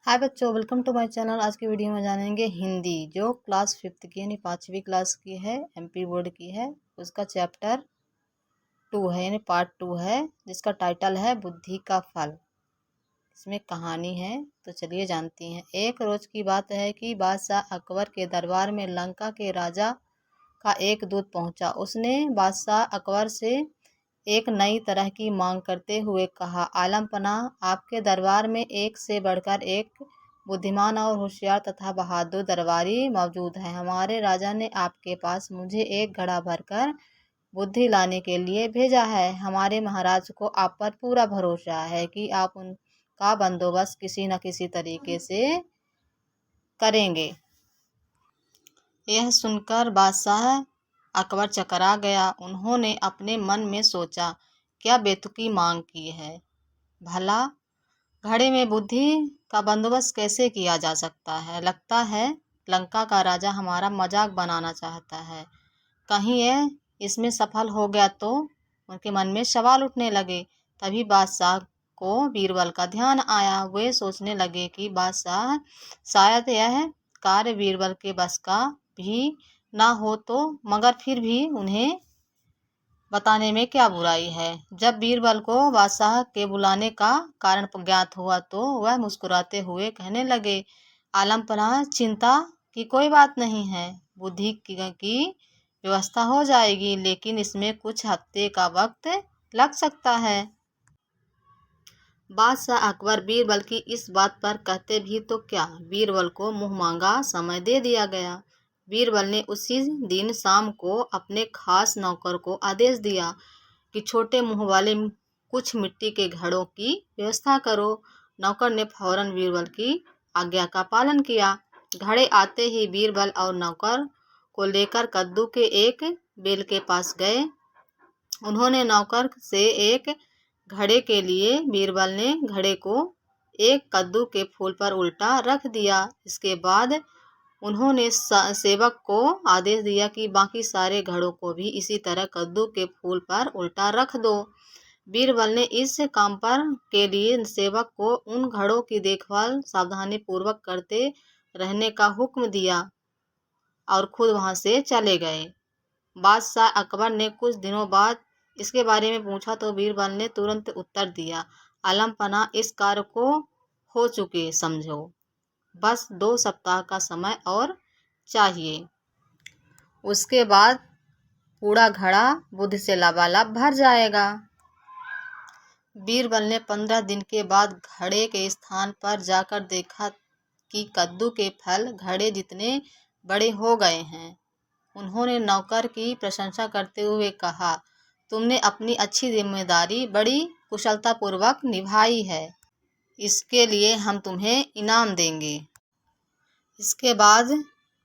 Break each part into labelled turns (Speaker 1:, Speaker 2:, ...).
Speaker 1: हाय बच्चों, welcome to my channel. आज की वीडियो में जानेंगे हिंदी जो क्लास 5th की यानी 5वीं क्लास की है, एमपी बोर्ड की है। उसका चैप्टर 2 है यानी पार्ट 2 है, जिसका टाइटल है बुद्धि का फल। इसमें कहानी है, तो चलिए जानती हैं। एक रोज की बात है कि बादशाह अकबर के दरबार में लंका के राजा का एक दूत पहुंचा। उसने बादशाह अकबर से एक नई तरह की मांग करते हुए कहा, आलम पनाह, आपके दरबार में एक से बढ़कर एक बुद्धिमान और होशियार तथा बहादुर दरबारी मौजूद है। हमारे राजा ने आपके पास मुझे एक घड़ा भरकर बुद्धि लाने के लिए भेजा है। हमारे महाराज को आप पर पूरा भरोसा है कि आप उनका बंदोबस्त किसी न किसी तरीके से करेंगे। यह सुनकर बादशाह अकबर चकरा गया। उन्होंने अपने मन में सोचा, क्या बेतुकी मांग की है। भला घड़े में बुद्धि का बंदोबस्त कैसे किया जा सकता है। लगता है लंका का राजा हमारा मजाक बनाना चाहता है। कहीं यह इसमें सफल हो गया तो। उनके मन में सवाल उठने लगे। तभी बादशाह को बीरबल का ध्यान आया। वे सोचने लगे कि बादशाह शायद यह कार्य बीरबल के बस का भी ना हो तो, मगर फिर भी उन्हें बताने में क्या बुराई है। जब बीरबल को बादशाह के बुलाने का कारण ज्ञात हुआ तो वह मुस्कुराते हुए कहने लगे, आलम पनाह, चिंता की कोई बात नहीं है। बुद्धि की व्यवस्था हो जाएगी, लेकिन इसमें कुछ हफ्ते का वक्त लग सकता है। बादशाह अकबर बीरबल की इस बात पर कहते भी तो क्या, बीरबल को मुंह मांगा समय दे दिया गया। बीरबल ने उसी दिन शाम को अपने खास नौकर को आदेश दिया कि छोटे मुंह वाले कुछ मिट्टी के घड़ों की व्यवस्था करो। नौकर ने फौरन बीरबल की आज्ञा का पालन किया। घड़े आते ही बीरबल और नौकर को लेकर कद्दू के एक बेल के पास गए। उन्होंने नौकर से एक घड़े के लिए, बीरबल ने घड़े को एक कद्दू के फूल पर उल्टा रख दिया। इसके बाद उन्होंने सेवक को आदेश दिया कि बाकी सारे घड़ों को भी इसी तरह कद्दू के फूल पर उल्टा रख दो। बीरबल ने इस काम पर के लिए सेवक को उन घड़ों की देखभाल सावधानी पूर्वक करते रहने का हुक्म दिया और खुद वहां से चले गए। बादशाह अकबर ने कुछ दिनों बाद इसके बारे में पूछा तो बीरबल ने तुरंत उत्तर दिया, आलम पनाह, इस कार्य को हो चुके समझो। बस 2 सप्ताह का समय और चाहिए। उसके बाद पूरा घड़ा बुद्धि से लबालब भर जाएगा। बीरबल ने 15 दिन के बाद घड़े के स्थान पर जाकर देखा कि कद्दू के फल घड़े जितने बड़े हो गए हैं। उन्होंने नौकर की प्रशंसा करते हुए कहा, तुमने अपनी अच्छी जिम्मेदारी बड़ी कुशलतापूर्वक निभाई है। इसके लिए हम तुम्हें इनाम देंगे। इसके बाद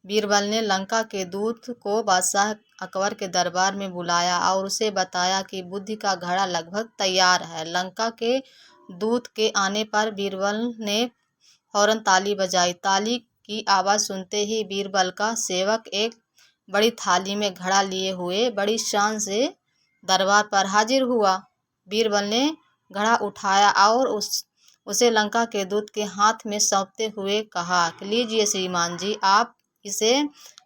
Speaker 1: बीरबल ने लंका के दूत को बादशाह अकबर के दरबार में बुलाया और उसे बताया कि बुद्धि का घड़ा लगभग तैयार है। लंका के दूत के आने पर बीरबल ने फौरन ताली बजाई। ताली की आवाज़ सुनते ही बीरबल का सेवक एक बड़ी थाली में घड़ा लिए हुए बड़ी शान से दरबार पर हाजिर हुआ। बीरबल ने घड़ा उठाया और उसे लंका के दूत के हाथ में सौंपते हुए कहा, लीजिए श्रीमान जी, आप इसे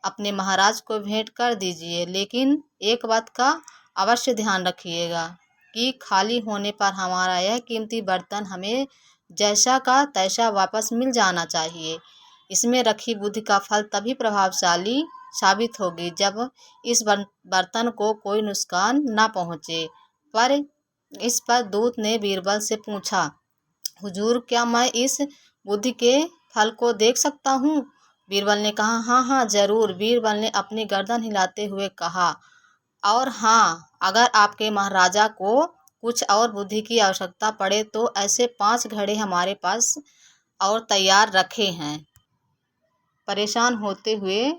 Speaker 1: अपने महाराज को भेंट कर दीजिए, लेकिन एक बात का अवश्य ध्यान रखिएगा कि खाली होने पर हमारा यह कीमती बर्तन हमें जैसा का तैसा वापस मिल जाना चाहिए। इसमें रखी बुद्धि का फल तभी प्रभावशाली साबित होगी जब इस बर्तन को कोई नुकसान ना पहुँचे। पर इस पर दूत ने बीरबल से पूछा, हुजूर, क्या मैं इस बुद्धि के फल को देख सकता हूँ। बीरबल ने कहा, हाँ हाँ जरूर। बीरबल ने अपनी गर्दन हिलाते हुए कहा, और हाँ, अगर आपके महाराजा को कुछ और बुद्धि की आवश्यकता पड़े तो ऐसे 5 घड़े हमारे पास और तैयार रखे हैं। परेशान होते हुए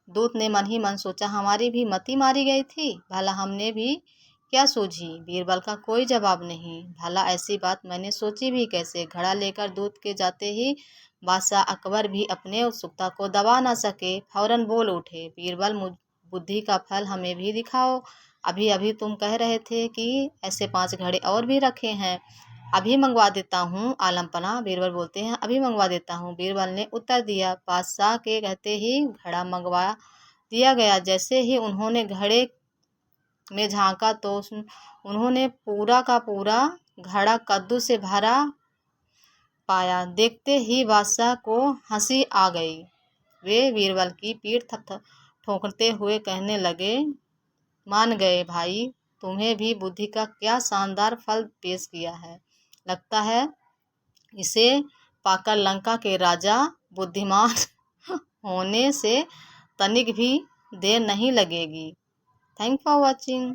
Speaker 1: दूत ने मन ही मन सोचा, हमारी भी मती मारी गई थी, भला हमने भी क्या सूझी। बीरबल का कोई जवाब नहीं। भला ऐसी बात मैंने सोची भी कैसे। घड़ा लेकर दूत के जाते ही बादशाह अकबर भी अपने उत्सुकता को दबा न सके। फौरन बोल उठे, बीरबल, बुद्धि का फल हमें भी दिखाओ। अभी अभी तुम कह रहे थे कि ऐसे 5 घड़े और भी रखे हैं। अभी मंगवा देता हूँ आलमपना, बीरबल बोलते हैं, अभी मंगवा देता हूँ। बीरबल ने उत्तर दिया। बादशाह के कहते ही घड़ा मंगवा दिया गया। जैसे ही उन्होंने घड़े में झांका तो उन्होंने पूरा का पूरा घड़ा कद्दू से भरा पाया। देखते ही बादशाह को हंसी आ गई। वे बीरबल की पीठ ठोकरते हुए कहने लगे, मान गए भाई, तुम्हें भी बुद्धि का क्या शानदार फल पेश किया है। लगता है इसे पाकर लंका के राजा बुद्धिमान होने से तनिक भी देर नहीं लगेगी। Thank for watching.